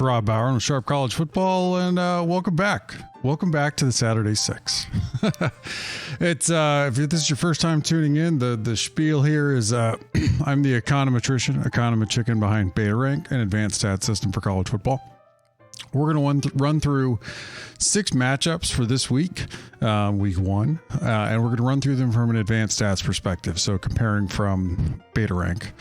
Rob Bauer on Sharp College Football, and welcome back. Welcome back to the Saturday Six. It's if this is your first time tuning in, the spiel here is I'm the econometrician chicken behind Beta Rank, an advanced stat system for college football. We're going to run through 6 matchups for this week, week 1, and we're going to run through them from an advanced stats perspective, so comparing from Beta Rank.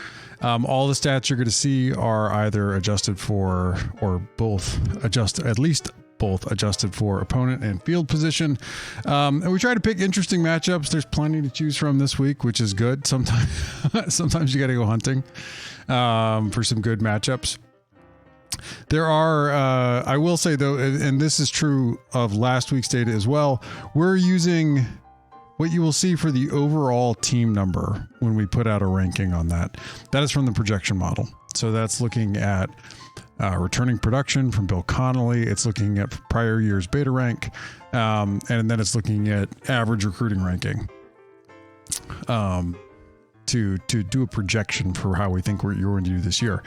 All the stats you're going to see are either adjusted for or both adjusted, at least both adjusted for opponent and field position. And we try to pick interesting matchups. There's plenty to choose from this week, which is good. Sometimes you got to go hunting for some good matchups. There are, I will say though, and this is true of last week's data as well, we're using what you will see for the overall team number when we put out a ranking on that. That is from the projection model. So that's looking at returning production from Bill Connolly. It's looking at prior year's Beta Rank. And then it's looking at average recruiting ranking to do a projection for how we think you're going to do this year.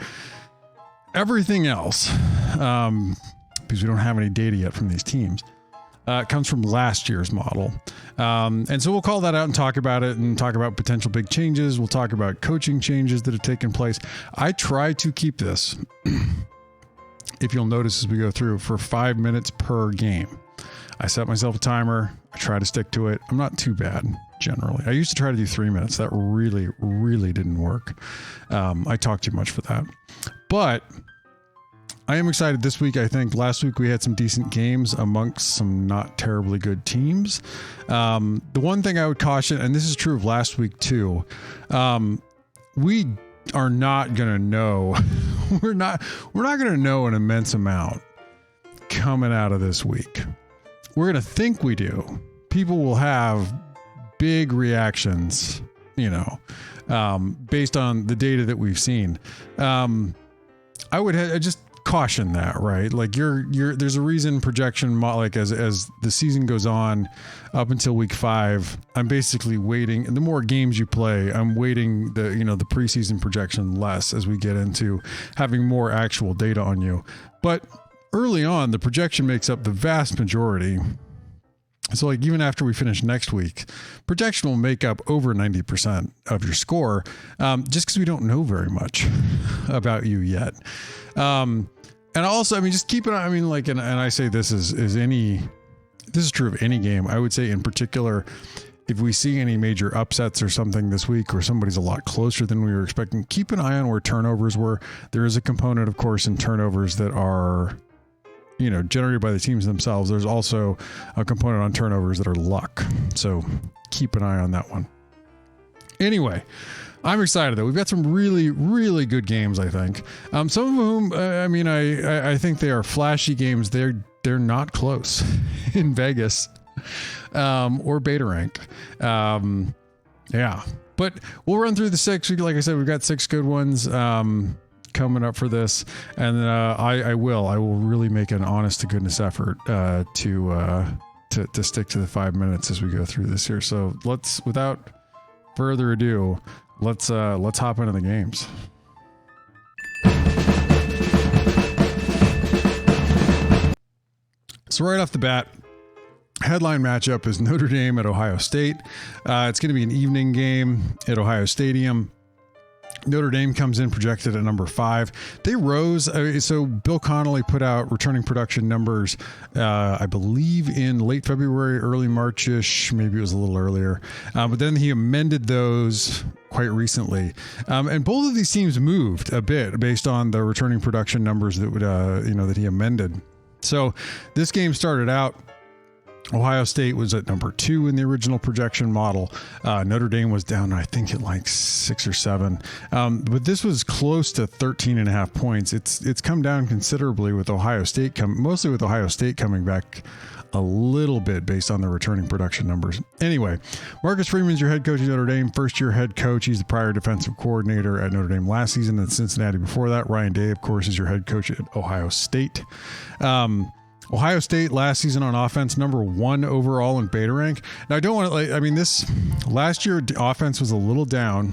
Everything else, because we don't have any data yet from these teams, comes from last year's model. And so we'll call that out and talk about it and talk about potential big changes. We'll talk about coaching changes that have taken place. I try to keep this, if you'll notice as we go through, for 5 minutes per game. I set myself a timer. I try to stick to it. I'm not too bad generally. I used to try to do 3 minutes. That really, really didn't work. I talk too much for that. But I am excited this week. I think last week we had some decent games amongst some not terribly good teams. The one thing I would caution, and this is true of last week too, we are not going to know. we're not going to know an immense amount coming out of this week. We're going to think we do. People will have big reactions, based on the data that we've seen. I would just caution that, right? Like there's a reason projection, like as the season goes on up until week 5, I'm basically waiting. And the more games you play, I'm waiting the preseason projection less as we get into having more actual data on you. But early on, the projection makes up the vast majority. So like even after we finish next week, projection will make up over 90% of your score, just because we don't know very much about you yet. And also, just keep an eye. And I say this is true of any game. I would say in particular, if we see any major upsets or something this week, or somebody's a lot closer than we were expecting, keep an eye on where turnovers were. There is a component, of course, in turnovers that are generated by the teams themselves. There's also a component on turnovers that are luck. So keep an eye on that one. Anyway, I'm excited though. We've got some really, really good games, I think. Some of whom, I think they are flashy games. They're not close in Vegas, or Beta Rank. Yeah, but we'll run through the 6. Like I said, we've got 6 good ones, coming up for this, and I will really make an honest to goodness effort to stick to the 5 minutes as we go through this here. So without further ado, let's hop into the games. So right off the bat, headline matchup is Notre Dame at Ohio State. It's going to be an evening game at Ohio Stadium. Notre Dame comes in projected at number 5. They rose. So Bill Connolly put out returning production numbers, I believe in late February, early March-ish. Maybe it was a little earlier. But then he amended those quite recently. And both of these teams moved a bit based on the returning production numbers that would, that he amended. So this game started out, Ohio State was at number 2 in the original projection model. Notre Dame was down, I think, at like 6 or 7. But this was close to 13.5 points. It's come down considerably with Ohio State mostly with Ohio State coming back a little bit based on the returning production numbers. Anyway, Marcus Freeman's your head coach at Notre Dame, first-year head coach. He's the prior defensive coordinator at Notre Dame last season and Cincinnati before that. Ryan Day, of course, is your head coach at Ohio State. Ohio State last season on offense, number 1 overall in Beta Rank. Now, I don't want to, this last year offense was a little down.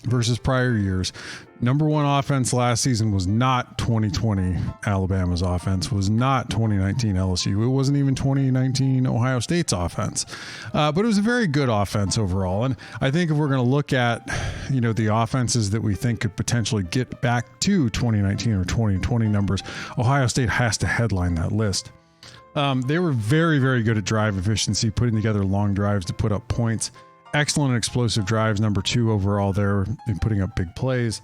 versus prior years. Number one offense last season was not 2020 Alabama's offense, was not 2019 LSU. It wasn't even 2019 Ohio State's offense. But it was a very good offense overall. And I think if we're going to look at, the offenses that we think could potentially get back to 2019 or 2020 numbers, Ohio State has to headline that list. They were very, very good at drive efficiency, putting together long drives to put up points. Excellent and explosive drives, number 2 overall there in putting up big plays.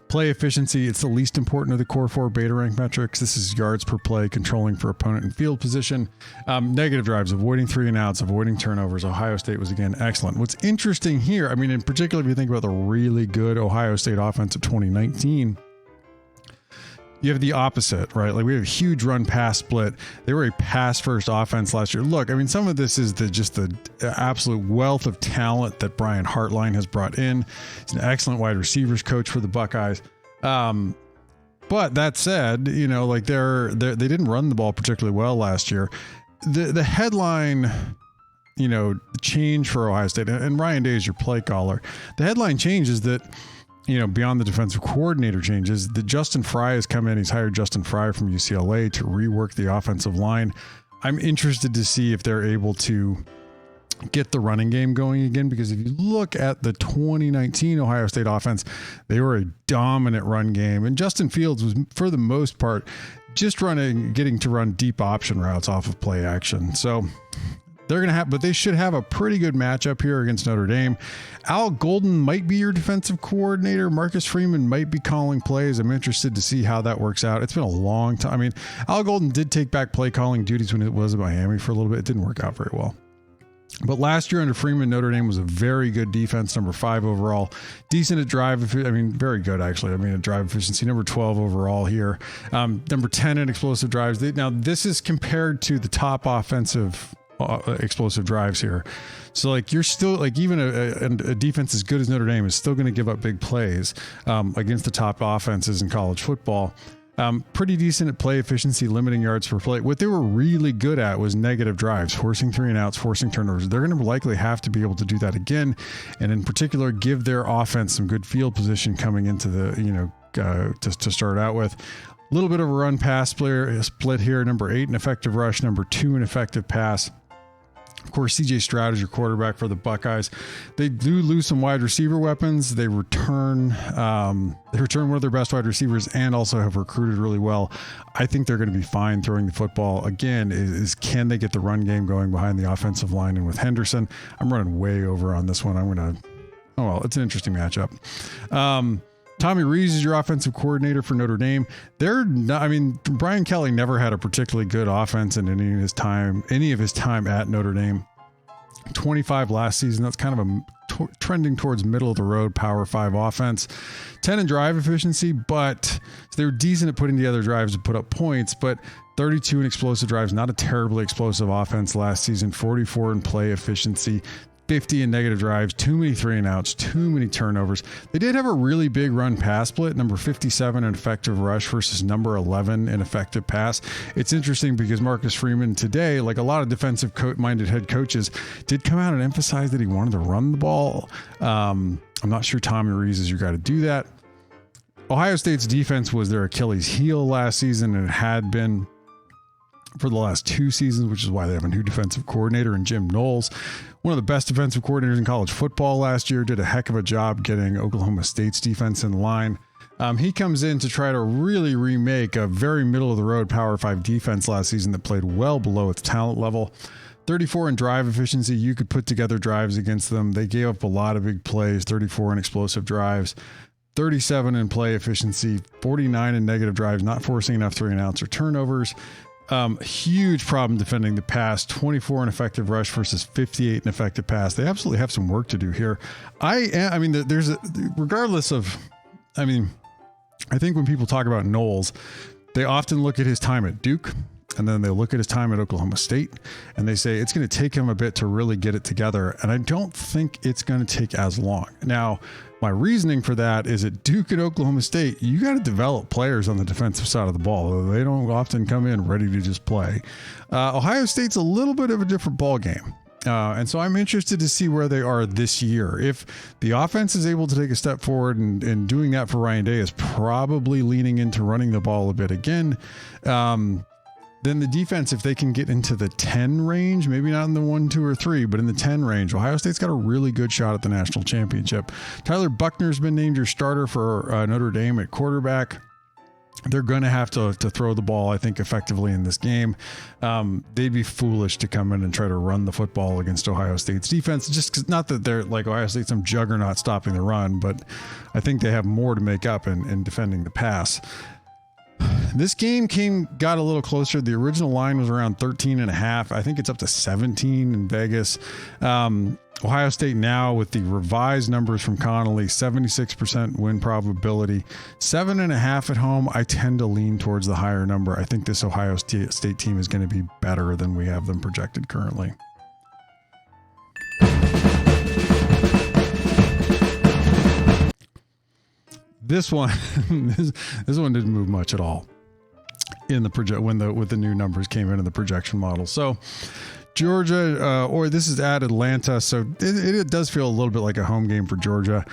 Play efficiency, it's the least important of the core 4 beta rank metrics. This is yards per play, controlling for opponent and field position. Negative drives, avoiding 3 and outs, avoiding turnovers. Ohio State was, again, excellent. What's interesting here, in particular, if you think about the really good Ohio State offense of 2019, you have the opposite, right? Like we have a huge run pass split. They were a pass first offense last year. Look, some of this is just the absolute wealth of talent that Brian Hartline has brought in. He's an excellent wide receivers coach for the Buckeyes. But that said, they didn't run the ball particularly well last year. The headline, change for Ohio State, and Ryan Day is your play caller. The headline change is that, beyond the defensive coordinator changes, that Justin Fry has come in. He's hired Justin Fry from UCLA to rework the offensive line. I'm interested to see if they're able to get the running game going again, because if you look at the 2019 Ohio State offense, they were a dominant run game. And Justin Fields was, for the most part, just getting to run deep option routes off of play action. So but they should have a pretty good matchup here against Notre Dame. Al Golden might be your defensive coordinator. Marcus Freeman might be calling plays. I'm interested to see how that works out. It's been a long time. Al Golden did take back play calling duties when it was at Miami for a little bit. It didn't work out very well. But last year under Freeman, Notre Dame was a very good defense, number 5 overall. Decent at drive, very good actually. At drive efficiency, number 12 overall here. Number 10 in explosive drives. Now this is compared to the top offensive explosive drives here. So you're still even a defense as good as Notre Dame is still going to give up big plays against the top offenses in college football. Pretty decent at play efficiency, limiting yards per play. What they were really good at was negative drives, forcing 3 and outs, forcing turnovers. They're going to likely have to be able to do that again, and in particular, give their offense some good field position coming into the to start out with. A little bit of a run pass split here. Number 8 in effective rush, number 2 in effective pass. Of course, CJ Stroud is your quarterback for the Buckeyes. They do lose some wide receiver weapons. They return one of their best wide receivers and also have recruited really well. I think they're going to be fine throwing the football. Again, can they get the run game going behind the offensive line and with Henderson? I'm running way over on this one. It's an interesting matchup. Tommy Rees is your offensive coordinator for Notre Dame. Brian Kelly never had a particularly good offense in any of his time at Notre Dame. 25 last season. That's kind of trending towards middle of the road Power 5 offense. 10 in drive efficiency, but they were decent at putting together drives to put up points, but 32 in explosive drives, not a terribly explosive offense last season. 44 in play efficiency. 50 in negative drives, too many 3 and outs, too many turnovers. They did have a really big run pass split, number 57 in effective rush versus number 11 in effective pass. It's interesting because Marcus Freeman today, like a lot of defensive minded head coaches, did come out and emphasize that he wanted to run the ball. I'm not sure Tommy Rees is your guy to do that. Ohio State's defense was their Achilles heel last season and had been for the last 2 seasons, which is why they have a new defensive coordinator in Jim Knowles. One of the best defensive coordinators in college football last year, did a heck of a job getting Oklahoma State's defense in line. He comes in to try to really remake a very middle of the road Power 5 defense last season that played well below its talent level. 34 in drive efficiency. You could put together drives against them. They gave up a lot of big plays, 34 in explosive drives. 37 in play efficiency, 49 in negative drives, not forcing enough 3 and outs or turnovers. Huge problem defending the pass, 24 in effective rush versus 58 in effective pass. They absolutely have some work to do here. I think when people talk about Knowles, they often look at his time at Duke and then they look at his time at Oklahoma State and they say it's going to take him a bit to really get it together. And I don't think it's going to take as long. Now, my reasoning for that is at Duke and Oklahoma State, you got to develop players on the defensive side of the ball. They don't often come in ready to just play. Ohio State's a little bit of a different ball game. And so I'm interested to see where they are this year. If the offense is able to take a step forward, and doing that for Ryan Day is probably leaning into running the ball a bit again. Then the defense, if they can get into the 10 range, maybe not in the 1, 2, or 3, but in the 10 range, Ohio State's got a really good shot at the national championship. Tyler Buckner's been named your starter for Notre Dame at quarterback. They're going to have to throw the ball, I think, effectively in this game. They'd be foolish to come in and try to run the football against Ohio State's defense. Just 'cause, not that they're like Ohio State, some juggernaut stopping the run, but I think they have more to make up in defending the pass. This game got a little closer. The original line was around 13.5. I think it's up to 17 in Vegas. Ohio State now, with the revised numbers from Connolly, 76% win probability, 7.5 at home. I tend to lean towards the higher number. I think this Ohio State team is going to be better than we have them projected currently. This one, this one didn't move much at all in the with the new numbers came into the projection model. So Georgia, or this is at Atlanta, so it does feel a little bit like a home game for Georgia.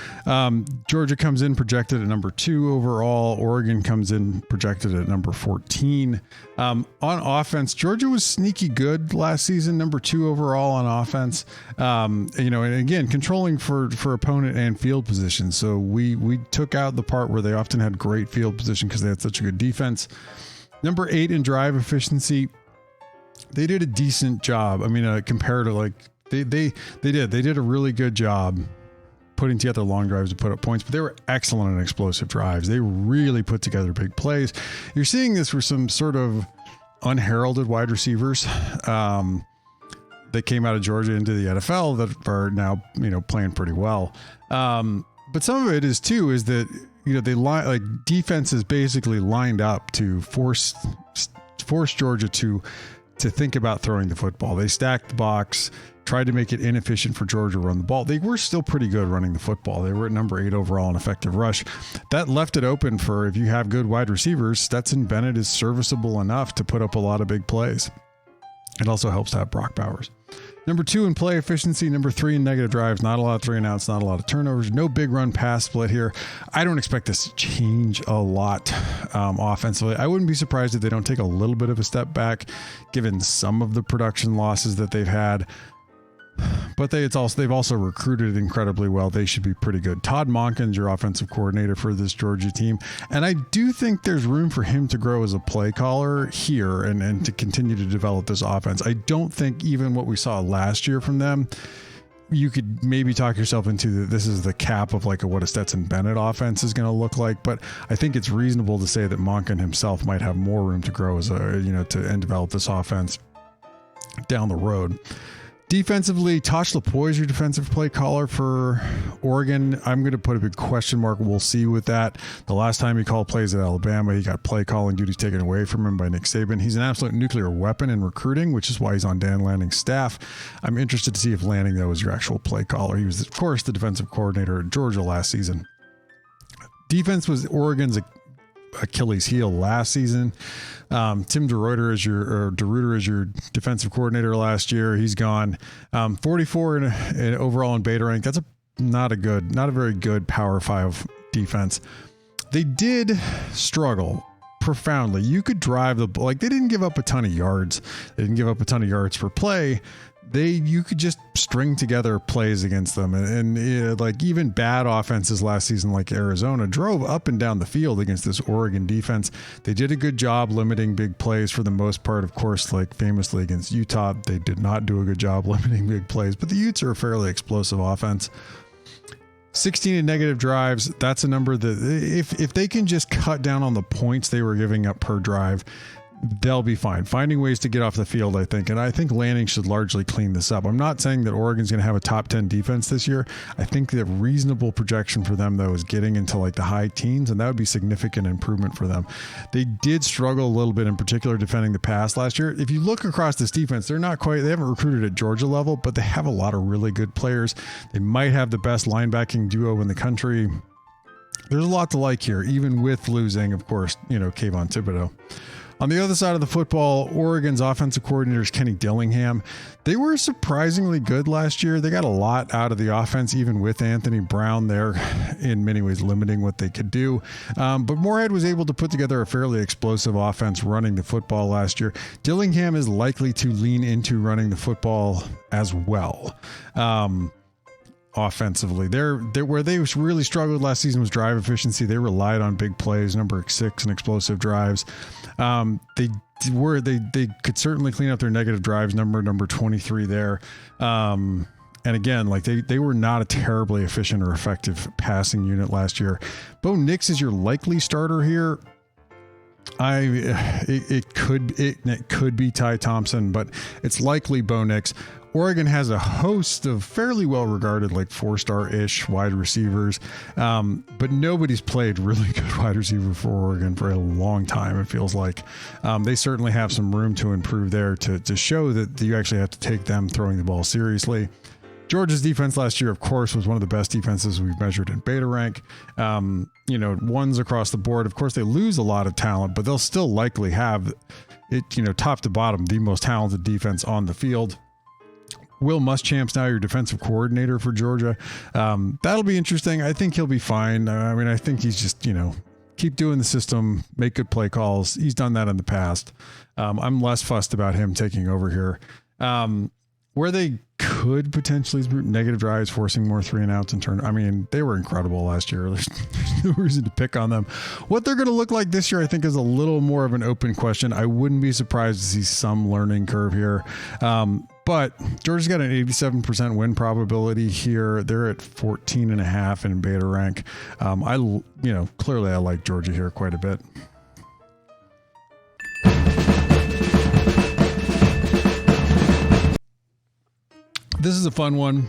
Georgia comes in projected at number 2 overall. Oregon comes in projected at number 14. On offense, Georgia was sneaky good last season, number 2 overall on offense. And again, controlling for opponent and field position. So we took out the part where they often had great field position because they had such a good defense. Number 8 in drive efficiency. They did a decent job. I mean, compared to like they did a really good job putting together long drives to put up points, but they were excellent in explosive drives. They really put together big plays. You're seeing this for some sort of unheralded wide receivers that came out of Georgia into the NFL that are now, playing pretty well. But some of it is that, they defenses basically lined up to force Georgia to think about throwing the football. They stacked the box, tried to make it inefficient for Georgia to run the ball. They were still pretty good running the football. They were at number 8 overall in effective rush. That left it open for, if you have good wide receivers, Stetson Bennett is serviceable enough to put up a lot of big plays. It also helps to have Brock Bowers. Number 2 in play efficiency. Number 3 in negative drives. Not a lot of 3 and outs, not a lot of turnovers. No big run pass split here. I don't expect this to change a lot offensively. I wouldn't be surprised if they don't take a little bit of a step back, given some of the production losses that they've had. But they've also recruited incredibly well. They should be pretty good. Todd Monken's your offensive coordinator for this Georgia team. And I do think there's room for him to grow as a play caller here and to continue to develop this offense. I don't think even what we saw last year from them, you could maybe talk yourself into this is the cap of like what a Stetson Bennett offense is going to look like. But I think it's reasonable to say that Monken himself might have more room to grow as and develop this offense down the road. Defensively, Tosh LaPoy is your defensive play caller for Oregon. I'm going to put a big question mark. We'll see with that. The last time he called plays at Alabama, he got play calling duties taken away from him by Nick Saban. He's an absolute nuclear weapon in recruiting, which is why he's on Dan Lanning's staff. I'm interested to see if Lanning, though, is your actual play caller. He was, of course, the defensive coordinator at Georgia last season. Defense was Oregon's Achilles heel last season. Tim DeRuyter is your defensive coordinator last year. He's gone. 44 in overall in beta rank. That's not a very good Power 5 defense. They did struggle profoundly. You could drive they didn't give up a ton of yards. They didn't give up a ton of yards per play. You could just string together plays against them. And even bad offenses last season, like Arizona, drove up and down the field against this Oregon defense. They did a good job limiting big plays for the most part. Of course, like famously against Utah, they did not do a good job limiting big plays, but the Utes are a fairly explosive offense. 16 in negative drives. That's a number that if they can just cut down on the points they were giving up per drive, they'll be fine. Finding ways to get off the field, I think. And I think Lanning should largely clean this up. I'm not saying that Oregon's going to have a top 10 defense this year. I think the reasonable projection for them, though, is getting into like the high teens, and that would be significant improvement for them. They did struggle a little bit, in particular, defending the pass last year. If you look across this defense, they haven't recruited at Georgia level, but they have a lot of really good players. They might have the best linebacking duo in the country. There's a lot to like here, even with losing, of course, Kayvon Thibodeau. On the other side of the football, Oregon's offensive coordinator is Kenny Dillingham. They were surprisingly good last year. They got a lot out of the offense, even with Anthony Brown there, in many ways limiting what they could do. But Moorhead was able to put together a fairly explosive offense running the football last year. Dillingham is likely to lean into running the football as well. Offensively, where they really struggled last season was drive efficiency. They relied on big plays, number 6 and explosive drives. They could certainly clean up their negative drives number 23 there. And again, like they were not a terribly efficient or effective passing unit last year. Bo Nix is your likely starter here. It could be Ty Thompson, but it's likely Bo Nix. Oregon has a host of fairly well-regarded, like 4-star-ish wide receivers, but nobody's played really good wide receiver for Oregon for a long time, it feels like. They certainly have some room to improve there to show that you actually have to take them throwing the ball seriously. Georgia's defense last year, of course, was one of the best defenses we've measured in beta rank. Ones across the board. Of course, they lose a lot of talent, but they'll still likely have it, top to bottom, the most talented defense on the field. Will Muschamp's now your defensive coordinator for Georgia. That'll be interesting. I think he'll be fine. I think he's just, keep doing the system, make good play calls. He's done that in the past. I'm less fussed about him taking over here. Where they could potentially negative drives, forcing more 3-and-outs and turn. They were incredible last year. There's no reason to pick on them. What they're going to look like this year, I think, is a little more of an open question. I wouldn't be surprised to see some learning curve here. But Georgia's got an 87% win probability here. They're at 14.5 in beta rank. Clearly I like Georgia here quite a bit. This is a fun one.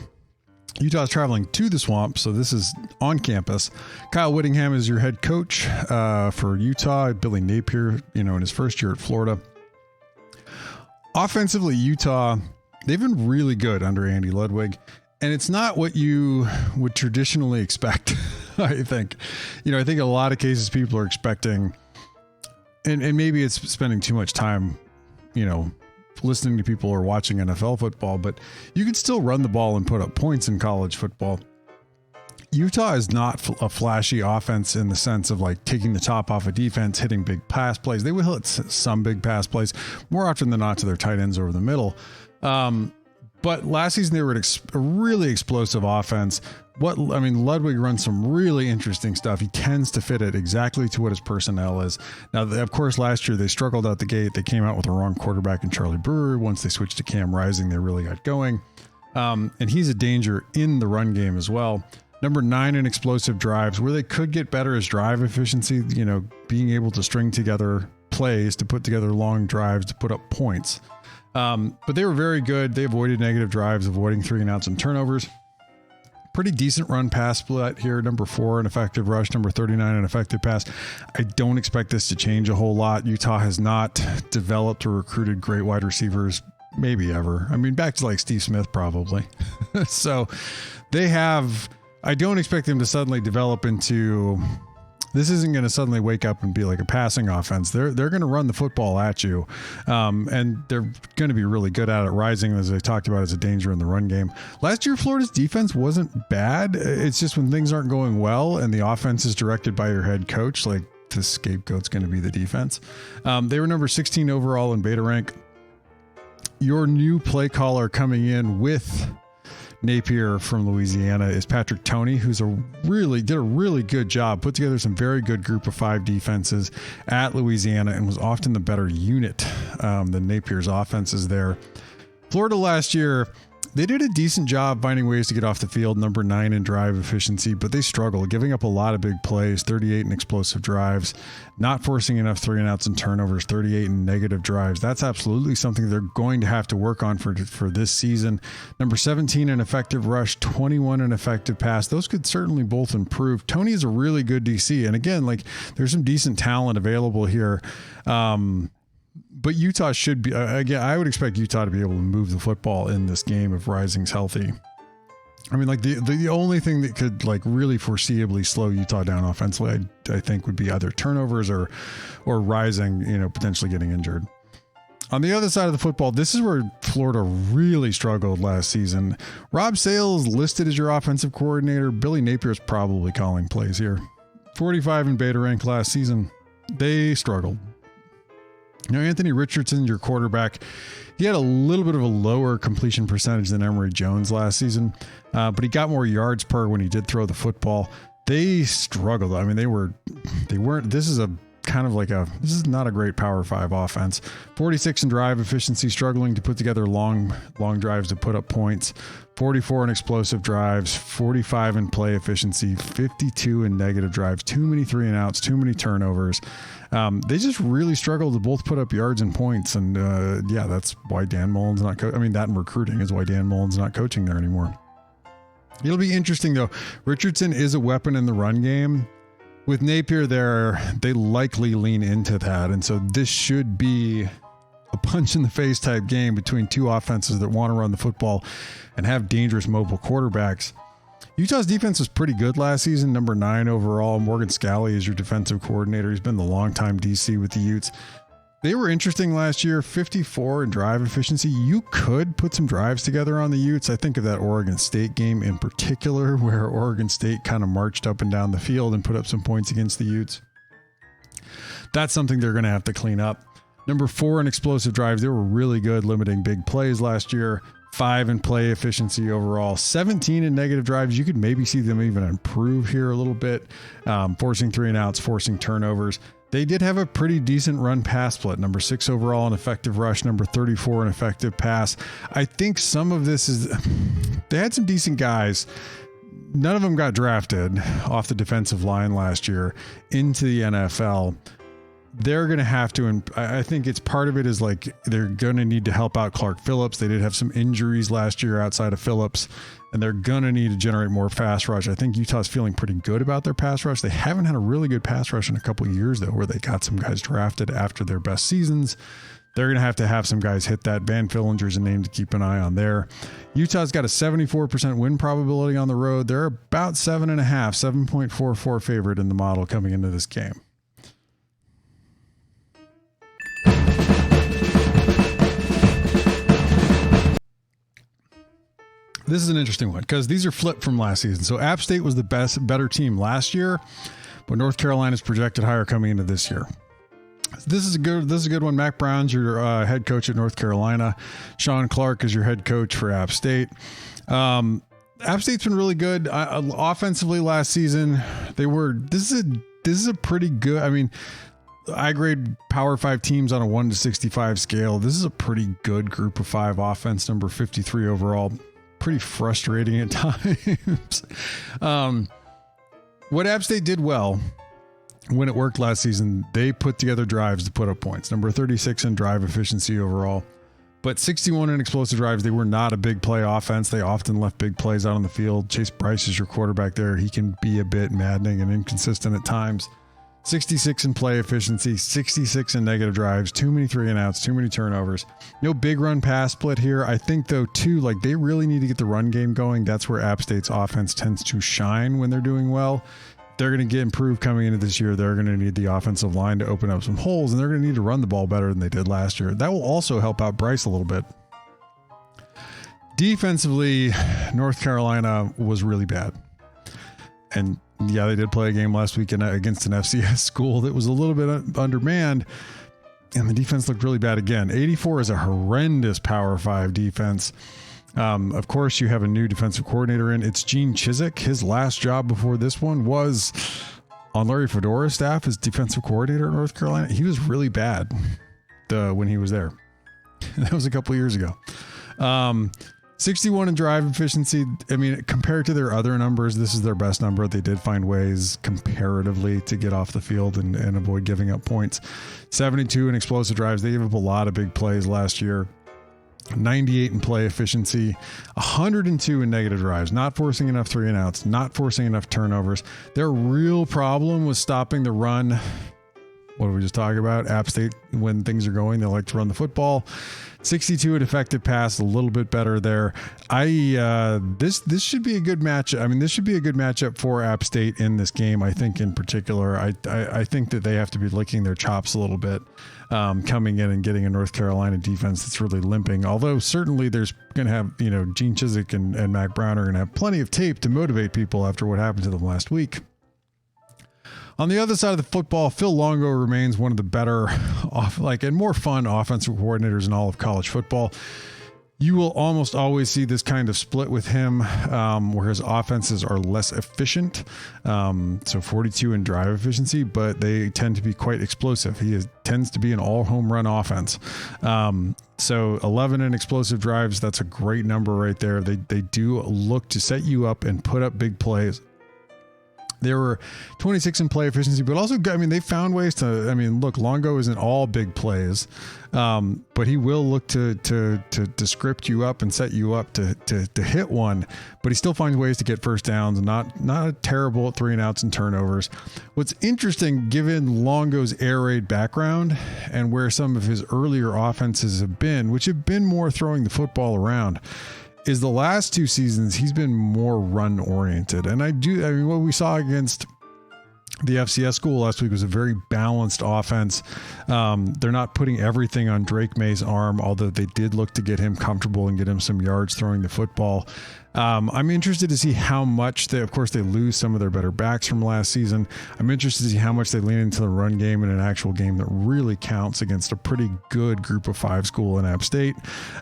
Utah's traveling to the Swamp, so this is on campus. Kyle Whittingham is your head coach for Utah. Billy Napier, in his first year at Florida. Offensively, Utah, they've been really good under Andy Ludwig, and it's not what you would traditionally expect, I think. I think in a lot of cases people are expecting, and maybe it's spending too much time, listening to people or watching NFL football, but you can still run the ball and put up points in college football. Utah is not a flashy offense in the sense of like taking the top off of defense, hitting big pass plays. They will hit some big pass plays more often than not to their tight ends over the middle. But last season they were a really explosive offense. Ludwig runs some really interesting stuff. He tends to fit it exactly to what his personnel is. Now, of course, last year they struggled out the gate. They came out with the wrong quarterback in Charlie Brewer. Once they switched to Cam Rising, they really got going. And he's a danger in the run game as well. Number 9 in explosive drives, where they could get better is drive efficiency, being able to string together plays to put together long drives to put up points. But they were very good. They avoided negative drives, avoiding 3-and-outs and turnovers. Pretty decent run pass split here. Number 4 in effective rush, number 39 in effective pass. I don't expect this to change a whole lot. Utah has not developed or recruited great wide receivers, maybe ever. Back to like Steve Smith, probably. So I don't expect them to suddenly develop into, this isn't going to suddenly wake up and be like a passing offense. They're going to run the football at you. And they're going to be really good at it. Rising, as I talked about, is a danger in the run game. Last year, Florida's defense wasn't bad. It's just when things aren't going well and the offense is directed by your head coach, like the scapegoat's going to be the defense. They were number 16 overall in beta rank. Your new play caller coming in with Napier from Louisiana is Patrick Toney, who's did a really good job, put together some very good group of 5 defenses at Louisiana and was often the better unit than Napier's offenses there. Florida last year, they did a decent job finding ways to get off the field, number 9 in drive efficiency, but they struggled, giving up a lot of big plays, 38 in explosive drives, not forcing enough 3-and-outs and turnovers, 38 in negative drives. That's absolutely something they're going to have to work on for this season. Number 17 in effective rush, 21 in effective pass. Those could certainly both improve. Toney is a really good DC. And again, there's some decent talent available here. But Utah should be, again, I would expect Utah to be able to move the football in this game if Rising's healthy. I mean, like the only thing that could like really foreseeably slow Utah down offensively, I think would be either turnovers or Rising, potentially getting injured. On the other side of the football, this is where Florida really struggled last season. Rob Sales listed as your offensive coordinator. Billy Napier's probably calling plays here. 45 in beta rank last season. They struggled. Anthony Richardson, your quarterback, he had a little bit of a lower completion percentage than Emory Jones last season, but he got more yards per when he did throw the football. They struggled. I mean, they weren't, this is not a great Power 5 offense. 46 in drive efficiency, struggling to put together long drives to put up points. 44 in explosive drives, 45 in play efficiency, 52 in negative drives, too many 3 and outs, too many turnovers. They just really struggled to both put up yards and points. And that's why Dan Mullen's not that and recruiting is why Dan Mullen's not coaching there anymore. It'll be interesting though. Richardson is a weapon in the run game. With Napier there, they likely lean into that. And so this should be a punch in the face type game between two offenses that want to run the football and have dangerous mobile quarterbacks. Utah's defense was pretty good last season, number 9 overall. Morgan Scalley is your defensive coordinator. He's been the longtime DC with the Utes. They were interesting last year, 54 in drive efficiency. You could put some drives together on the Utes. I think of that Oregon State game in particular, where Oregon State kind of marched up and down the field and put up some points against the Utes. That's something they're going to have to clean up. Number 4 in explosive drives. They were really good limiting big plays last year. 5 in play efficiency overall. 17 in negative drives. You could maybe see them even improve here a little bit. Forcing 3 and outs, forcing turnovers. They did have a pretty decent run pass split. Number 6 overall in effective rush, number 34 in effective pass. I think some of this is, they had some decent guys. None of them got drafted off the defensive line last year into the NFL. They're going to have to, I think it's part of it is like they're going to need to help out Clark Phillips. They did have some injuries last year outside of Phillips, and they're going to need to generate more pass rush. I think Utah's feeling pretty good about their pass rush. They haven't had a really good pass rush in a couple of years, though, where they got some guys drafted after their best seasons. They're going to have some guys hit that. Van Fillinger's a name to keep an eye on there. Utah's got a 74% win probability on the road. They're about 7.44 favorite in the model coming into this game. This is an interesting one because these are flipped from last season. So App State was the better team last year, but North Carolina's projected higher coming into this year. This is a good one. Mac Brown's your head coach at North Carolina. Sean Clark is your head coach for App State. App State's been really good offensively last season. This is a pretty good. I mean, I grade Power 5 teams on a 1 to 65 scale. This is a pretty good group of 5 offense, number 53 overall. Pretty frustrating at times. What App State did well when it worked last season, they put together drives to put up points. Number 36 in drive efficiency overall, but 61 in explosive drives. They were not a big play offense. They often left big plays out on the field. Chase Bryce is your quarterback there. He can be a bit maddening and inconsistent at times. 66 in play efficiency, 66 in negative drives, too many 3 and outs, too many turnovers. No big run pass split here. I think though too, like they really need to get the run game going. That's where App State's offense tends to shine when they're doing well. They're going to get improved coming into this year. They're going to need the offensive line to open up some holes, and they're going to need to run the ball better than they did last year. That will also help out Bryce a little bit. Defensively, North Carolina was really bad. And yeah, they did play a game last week against an FCS school that was a little bit undermanned, and the defense looked really bad again. 84 is a horrendous Power 5 defense. Of course, you have a new defensive coordinator in. It's Gene Chizik. His last job before this one was on Larry Fedora's staff as defensive coordinator at North Carolina. He was really bad when he was there. That was a couple of years ago. 61 in drive efficiency. I mean, compared to their other numbers, this is their best number. They did find ways comparatively to get off the field and avoid giving up points. 72 in explosive drives. They gave up a lot of big plays last year. 98 in play efficiency, 102 in negative drives, not forcing enough 3 and outs, not forcing enough turnovers. Their real problem was stopping the run. What did we just talk about? App State, when things are going, they like to run the football. 62 an effective pass, a little bit better there. This should be a good match. I mean, this should be a good matchup for App State in this game. I think in particular, I think that they have to be licking their chops a little bit, coming in and getting a North Carolina defense that's really limping. Although certainly there's going to have, Gene Chizik and Mac Brown are going to have plenty of tape to motivate people after what happened to them last week. On the other side of the football, Phil Longo remains one of the better and more fun offensive coordinators in all of college football. You will almost always see this kind of split with him, where his offenses are less efficient. So 42 in drive efficiency, but they tend to be quite explosive. Tends to be an all home run offense. So 11 in explosive drives, that's a great number right there. They do look to set you up and put up big plays. They were 26 in play efficiency, but also, they found ways to, look, Longo isn't all big plays, but he will look to script you up and set you up to hit one, but he still finds ways to get first downs and not terrible at 3 and outs and turnovers. What's interesting, given Longo's air raid background and where some of his earlier offenses have been, which have been more throwing the football around, is the last 2 seasons he's been more run oriented. And what we saw against the FCS school last week was a very balanced offense. They're not putting everything on Drake May's arm, although they did look to get him comfortable and get him some yards throwing the football. I'm interested to see how much of course they lose some of their better backs from last season. I'm interested to see how much they lean into the run game in an actual game that really counts against a pretty good group of 5 school in App State.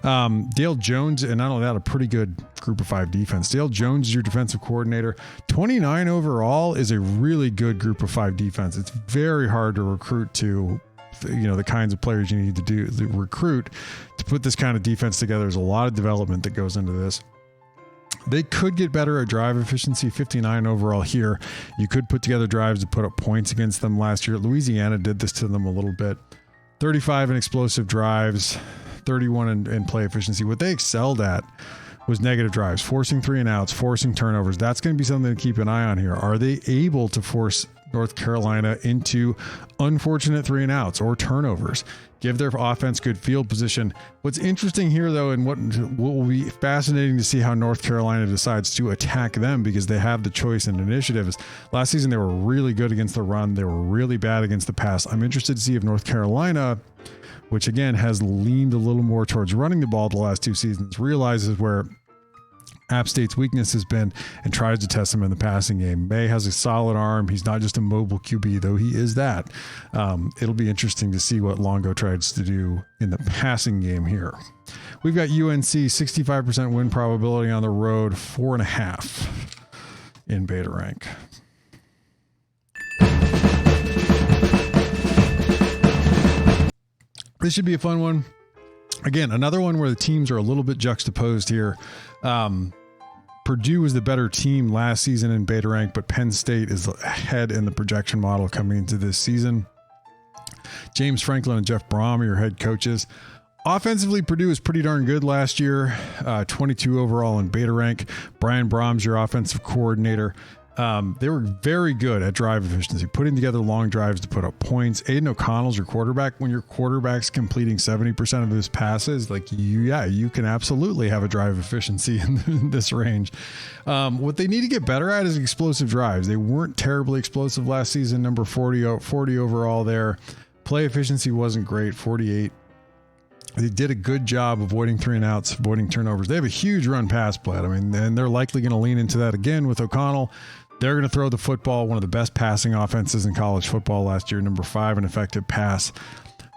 Dale Jones, and not only that, a pretty good group of 5 defense. Dale Jones is your defensive coordinator. 29 overall is a really good group of 5 defense. It's very hard to recruit to the kinds of players you need to recruit to put this kind of defense together. There's a lot of development that goes into this. They could get better at drive efficiency, 59 overall here. You could put together drives to put up points against them last year. Louisiana did this to them a little bit. 35 in explosive drives, 31 in play efficiency. What they excelled at was negative drives, forcing 3 and outs, forcing turnovers. That's going to be something to keep an eye on here. Are they able to force North Carolina into unfortunate 3 and outs or turnovers? Give their offense good field position. What's interesting here, though, and what will be fascinating to see how North Carolina decides to attack them, because they have the choice and initiative, is last season they were really good against the run. They were really bad against the pass. I'm interested to see if North Carolina, which again has leaned a little more towards running the ball the last 2 seasons, realizes where App State's weakness has been and tries to test him in the passing game. May has a solid arm. He's not just a mobile QB, though he is that. It'll be interesting to see what Longo tries to do in the passing game here. We've got UNC 65% win probability on the road, 4.5 in beta rank. This should be a fun one. Again, another one where the teams are a little bit juxtaposed here. Purdue was the better team last season in beta rank, but Penn State is ahead in the projection model coming into this season. James Franklin and Jeff Brom are your head coaches. Offensively, Purdue was pretty darn good last year, 22 overall in beta rank. Brian Brom's your offensive coordinator. They were very good at drive efficiency, putting together long drives to put up points. Aiden O'Connell's your quarterback. When your quarterback's completing 70% of his passes, you can absolutely have a drive efficiency in this range. What they need to get better at is explosive drives. They weren't terribly explosive last season, number 40 overall there. Play efficiency wasn't great, 48. They did a good job avoiding 3 and outs, avoiding turnovers. They have a huge run pass play. And they're likely going to lean into that again with O'Connell. They're going to throw the football, one of the best passing offenses in college football last year, number 5 in effective pass.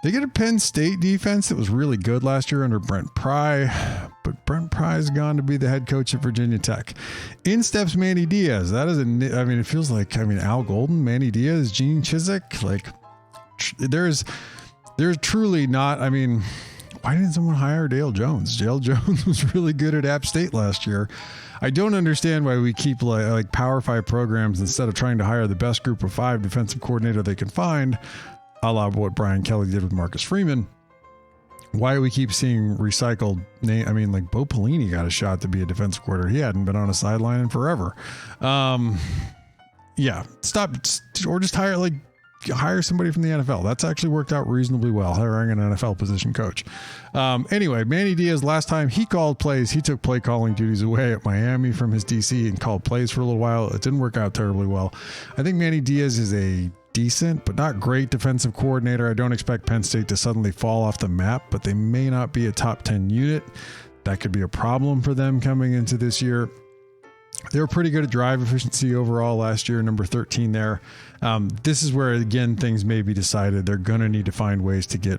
They get a Penn State defense that was really good last year under Brent Pry, but Brent Pry has gone to be the head coach at Virginia Tech. In steps Manny Diaz. That is it feels like, Al Golden, Manny Diaz, Gene Chizik. There's truly not, why didn't someone hire Dale Jones? Dale Jones was really good at App State last year. I don't understand why we keep like Power 5 programs instead of trying to hire the best group of 5 defensive coordinator they can find, a la what Brian Kelly did with Marcus Freeman. Why we keep seeing recycled name? Bo Pelini got a shot to be a defensive coordinator. He hadn't been on a sideline in forever. Stop, or just hire hire somebody from the NFL. That's actually worked out reasonably well, hiring an NFL position coach. Anyway, Manny Diaz, last time he called plays, he took play calling duties away at Miami from his DC and called plays for a little while. It didn't work out terribly well. I think Manny Diaz is a decent but not great defensive coordinator. I don't expect Penn State to suddenly fall off the map, but they may not be a top 10 unit. That could be a problem for them coming into this year. They were pretty good at drive efficiency overall last year, number 13 there. This is where, again, things may be decided. They're going to need to find ways to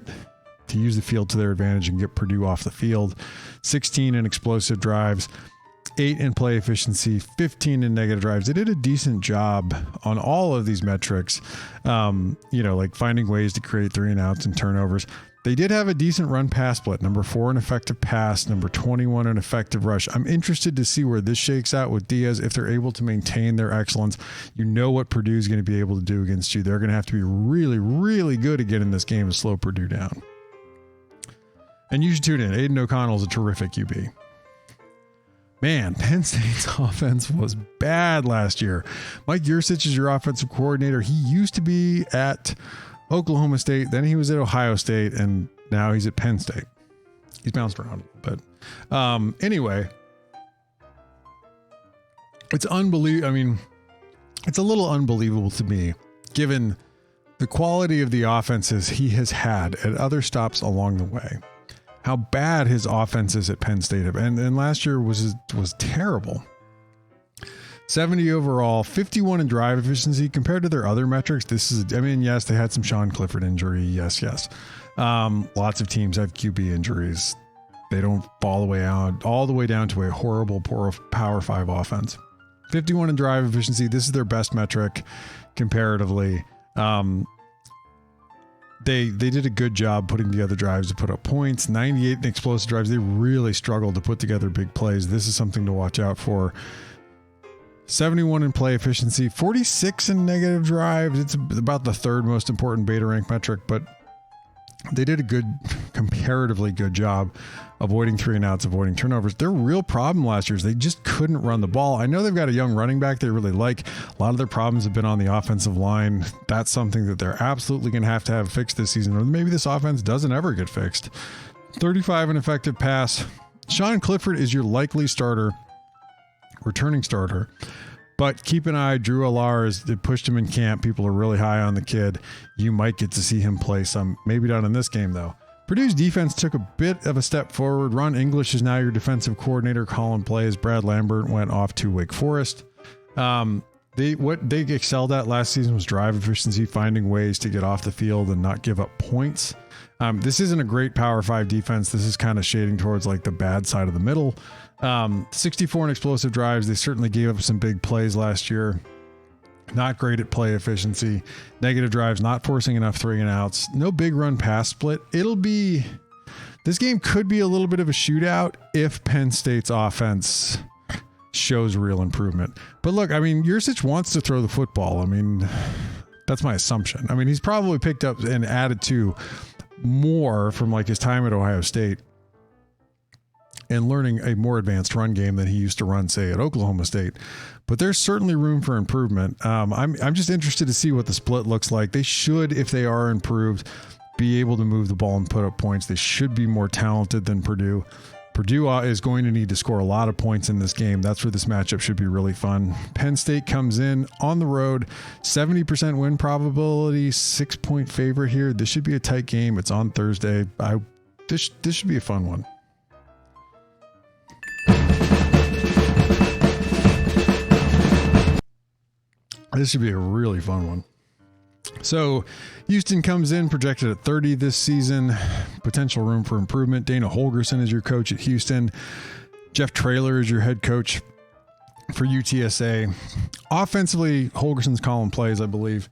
use the field to their advantage and get Purdue off the field. 16 in explosive drives, 8 in play efficiency, 15 in negative drives. They did a decent job on all of these metrics, like finding ways to create 3 and outs and turnovers. They did have a decent run pass split, number 4 in effective pass, number 21 in effective rush. I'm interested to see where this shakes out with Diaz if they're able to maintain their excellence. You know what Purdue's going to be able to do against you. They're going to have to be really, really good again in this game to slow Purdue down. And you should tune in. Aiden O'Connell's a terrific QB. Man, Penn State's offense was bad last year. Mike Yurcich is your offensive coordinator. He used to be at Oklahoma State, then he was at Ohio State, and now he's at Penn State. He's bounced around a little bit. Anyway, it's unbelievable. I mean, it's a little unbelievable to me, given the quality of the offenses he has had at other stops along the way, how bad his offense is at Penn State. And last year was terrible. 70 overall, 51 in drive efficiency compared to their other metrics. Yes, they had some Sean Clifford injury. Yes. Lots of teams have QB injuries. They don't fall all the way down to a horrible Power 5 offense. 51 in drive efficiency. This is their best metric comparatively. They did a good job putting together drives to put up points. 98 in explosive drives. They really struggled to put together big plays. This is something to watch out for. 71 in play efficiency, 46 in negative drives. It's about the third most important beta rank metric, but they did a comparatively good job avoiding 3 and outs, avoiding turnovers. Their real problem last year is they just couldn't run the ball. I know they've got a young running back they really like. A lot of their problems have been on the offensive line. That's something that they're absolutely going to have fixed this season, or maybe this offense doesn't ever get fixed. 35 in effective pass. Sean Clifford is your likely returning starter, but keep an eye. Drew Allard, they pushed him in camp. People are really high on the kid. You might get to see him play some, maybe not in this game though. Purdue's defense took a bit of a step forward. Ron English is now your defensive coordinator, calling plays. Brad Lambert went off to Wake Forest. What they excelled at last season was drive efficiency, finding ways to get off the field and not give up points. This isn't a great Power 5 defense. This is kind of shading towards like the bad side of the middle. 64 in explosive drives. They certainly gave up some big plays last year. Not great at play efficiency. Negative drives, not forcing enough 3 and outs. No big run pass split. This game could be a little bit of a shootout if Penn State's offense shows real improvement. But look, Yurcich wants to throw the football. That's my assumption. He's probably picked up and added to more from like his time at Ohio State and learning a more advanced run game than he used to run, say, at Oklahoma State. But there's certainly room for improvement. I'm just interested to see what the split looks like. They should, if they are improved, be able to move the ball and put up points. They should be more talented than Purdue. Purdue is going to need to score a lot of points in this game. That's where this matchup should be really fun. Penn State comes in on the road, 70% win probability, 6-point favorite here. This should be a tight game. It's on Thursday. This should be a fun one. This should be a really fun one. So Houston comes in projected at 30 this season. Potential room for improvement. Dana Holgorsen is your coach at Houston. Jeff Traylor is your head coach for UTSA. Offensively, Holgorsen's calling plays, I believe.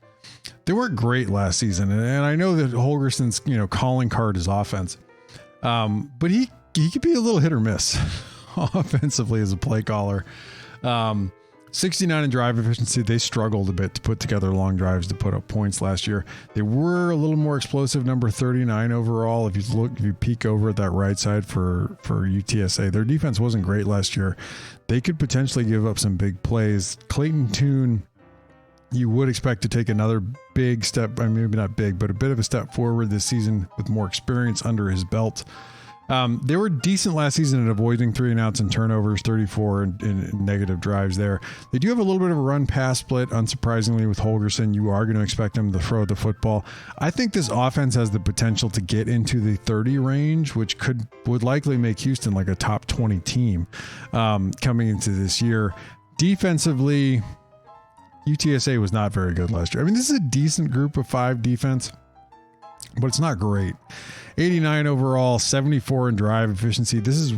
They weren't great last season, and I know that Holgorsen's calling card is offense, but he could be a little hit or miss offensively as a play caller. 69 in drive efficiency. They struggled a bit to put together long drives to put up points last year. They were a little more explosive, number 39 overall. If you peek over at that right side for UTSA, their defense wasn't great last year. They could potentially give up some big plays. Clayton Tune you would expect to take another big step, I mean, maybe not big, but a bit of a step forward this season with more experience under his belt. They were decent last season at avoiding 3-and-outs and turnovers, 34 in negative drives there. They do have a little bit of a run-pass split, unsurprisingly, with Holgorsen. You are going to expect him to throw the football. I think this offense has the potential to get into the 30 range, which would likely make Houston like a top 20 team coming into this year. Defensively, UTSA was not very good last year. I mean, this is a decent group of 5 defense, but it's not great. 89 overall, 74 in drive efficiency. This is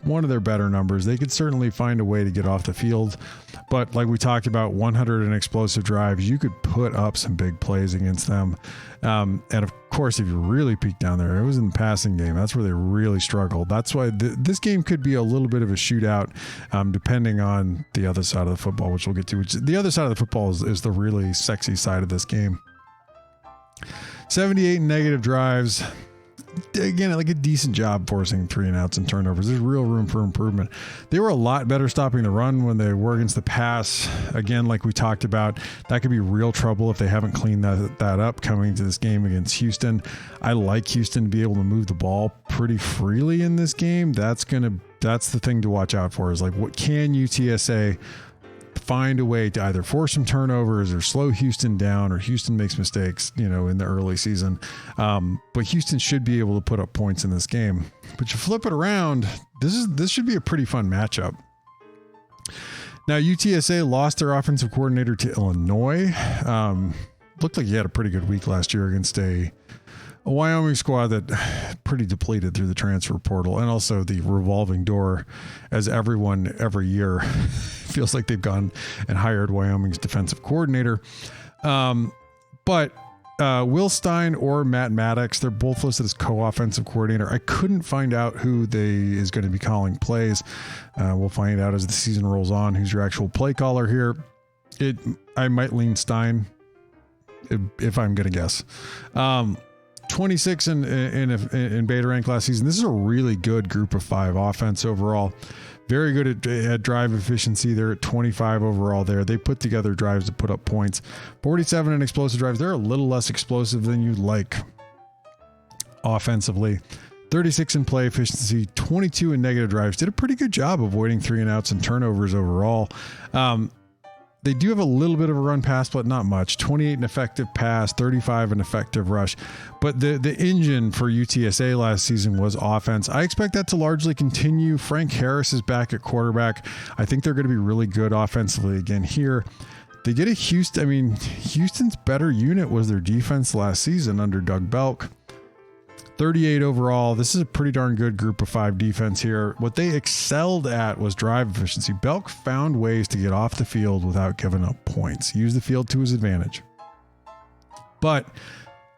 one of their better numbers. They could certainly find a way to get off the field, but like we talked about, 100 in explosive drives, you could put up some big plays against them. And of course, if you really peek down there, it was in the passing game. That's where they really struggled. That's why this game could be a little bit of a shootout, depending on the other side of the football, which we'll get to. Which the other side of the football is the really sexy side of this game. 78 negative drives. Again, like a decent job forcing 3-and-outs and turnovers. There's real room for improvement. They were a lot better stopping the run when they were against the pass. Again, like we talked about, that could be real trouble if they haven't cleaned that up coming into this game against Houston. I like Houston to be able to move the ball pretty freely in this game. That's the thing to watch out for, is like, what can UTSA find a way to either force some turnovers or slow Houston down, or Houston makes mistakes, in the early season. But Houston should be able to put up points in this game. But you flip it around, this should be a pretty fun matchup. Now, UTSA lost their offensive coordinator to Illinois. Looked like he had a pretty good week last year against a Wyoming squad that pretty depleted through the transfer portal, and also the revolving door, as everyone every year feels like they've gone and hired Wyoming's defensive coordinator. But Will Stein or Matt Maddox, they're both listed as co-offensive coordinator. I couldn't find out who is going to be calling plays. We'll find out as the season rolls on who's your actual play caller here. I might lean Stein if I'm going to guess. 26 in beta rank last season. This is a really good group of 5 offense overall. Very good at drive efficiency. They're at 25 overall there. They put together drives to put up points. 47 in explosive drives. They're a little less explosive than you'd like offensively. 36 in play efficiency, 22 in negative drives. Did a pretty good job avoiding 3-and-outs and turnovers overall. They do have a little bit of a run pass, but not much. 28 in effective pass, 35 in effective rush. But the engine for UTSA last season was offense. I expect that to largely continue. Frank Harris is back at quarterback. I think they're going to be really good offensively again here. They get a Houston's better unit was their defense last season under Doug Belk. 38 overall. This is a pretty darn good group of 5 defense here. What they excelled at was drive efficiency. Belk found ways to get off the field without giving up points. Use the field to his advantage. But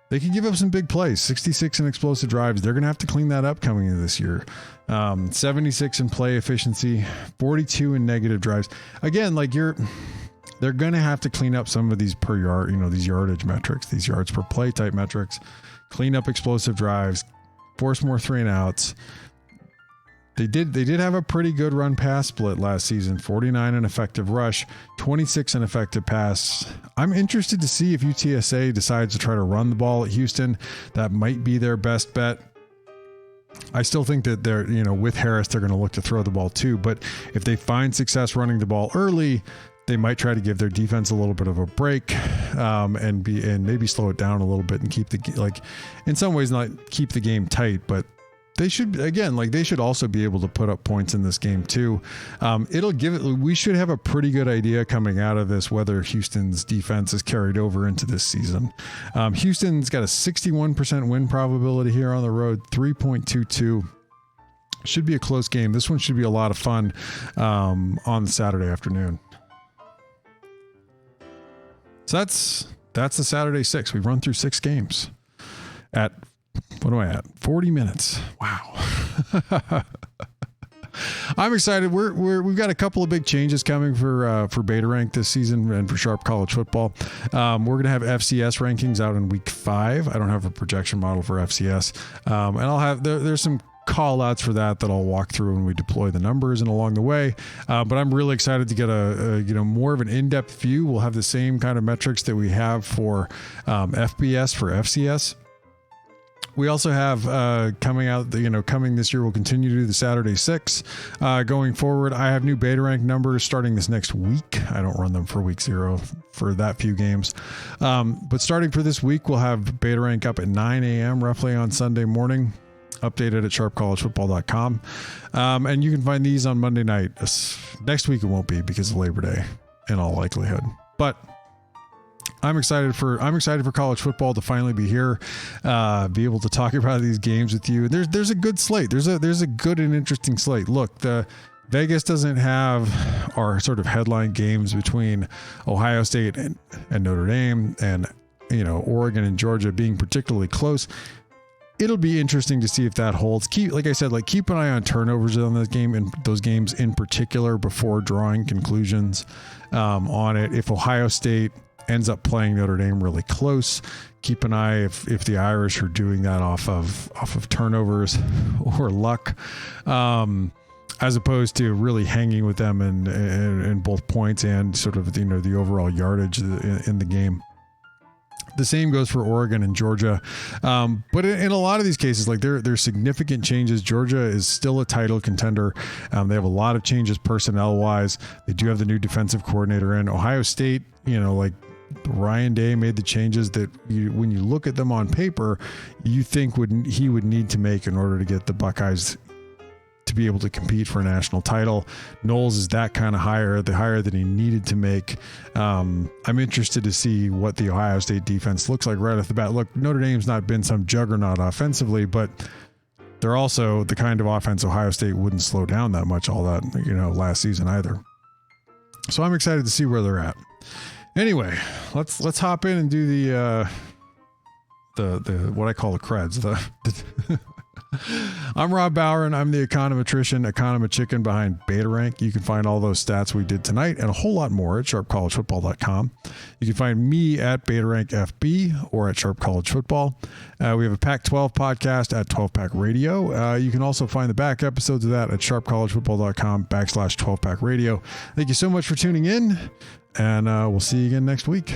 they can give up some big plays. 66 in explosive drives. They're going to have to clean that up coming into this year. 76 in play efficiency. 42 in negative drives. Again, they're going to have to clean up some of these per yard, these yardage metrics, these yards per play type metrics. Clean up explosive drives, force more 3-and-outs. They did have a pretty good run pass split last season. 49 in effective rush, 26 in effective pass. I'm interested to see if UTSA decides to try to run the ball at Houston. That might be their best bet. I still think that they're, with Harris, they're going to look to throw the ball too. But if they find success running the ball early, they might try to give their defense a little bit of a break, and maybe slow it down a little bit and keep in some ways not keep the game tight, but they should also be able to put up points in this game too. We should have a pretty good idea coming out of this whether Houston's defense is carried over into this season. Houston's got a 61% win probability here on the road, 3.22. Should be a close game. This one should be a lot of fun on Saturday afternoon. So that's the Saturday 6. We've run through 6 games at, what am I at? 40 minutes. Wow. I'm excited. We've got a couple of big changes coming for Beta Rank this season and for Sharp College Football. We're going to have FCS rankings out in week 5. I don't have a projection model for FCS. And I'll have, there's some call outs for that I'll walk through when we deploy the numbers and along the way. But I'm really excited to get a more of an in-depth view. We'll have the same kind of metrics that we have for FBS for FCS. We also have coming this year, we'll continue to do the Saturday 6. Going forward, I have new beta rank numbers starting this next week. I don't run them for week 0 for that few games. But starting for this week, we'll have beta rank up at 9 a.m. roughly on Sunday morning, updated at sharpcollegefootball.com. And you can find these on Monday night. Next week it won't be because of Labor Day in all likelihood. But I'm excited for college football to finally be here, be able to talk about these games with you. There's a good slate. There's a good and interesting slate. Look, the Vegas doesn't have our sort of headline games between Ohio State and Notre Dame, and Oregon and Georgia being particularly close. It'll be interesting to see if that holds. Keep an eye on turnovers on this game and those games in particular before drawing conclusions on it. If Ohio State ends up playing Notre Dame really close, keep an eye if the Irish are doing that off of turnovers or luck, as opposed to really hanging with them in both points and sort of the overall yardage in the game. The same goes for Oregon and Georgia. But in a lot of these cases, like there's significant changes. Georgia is still a title contender. They have a lot of changes personnel wise. They do have the new defensive coordinator in. Ohio State, Ryan Day made the changes that when you look at them on paper, you think he would need to make in order to get the Buckeyes to be able to compete for a national title. Knowles is that kind of higher that he needed to make. I'm interested to see what the Ohio State defense looks like right off the bat. Look, Notre Dame's not been some juggernaut offensively, but they're also the kind of offense Ohio State wouldn't slow down that much last season either. So I'm excited to see where they're at. Anyway, let's hop in and do the what I call the creds. I'm Rob Bauer, and I'm the econometrician behind Beta Rank. You can find all those stats we did tonight and a whole lot more at sharpcollegefootball.com. You can find me at Beta Rank FB or at Sharp College Football. We have a Pac-12 podcast at 12 Pack Radio. You can also find the back episodes of that at sharpcollegefootball.com/12 Pack Radio. Thank you so much for tuning in, and we'll see you again next week.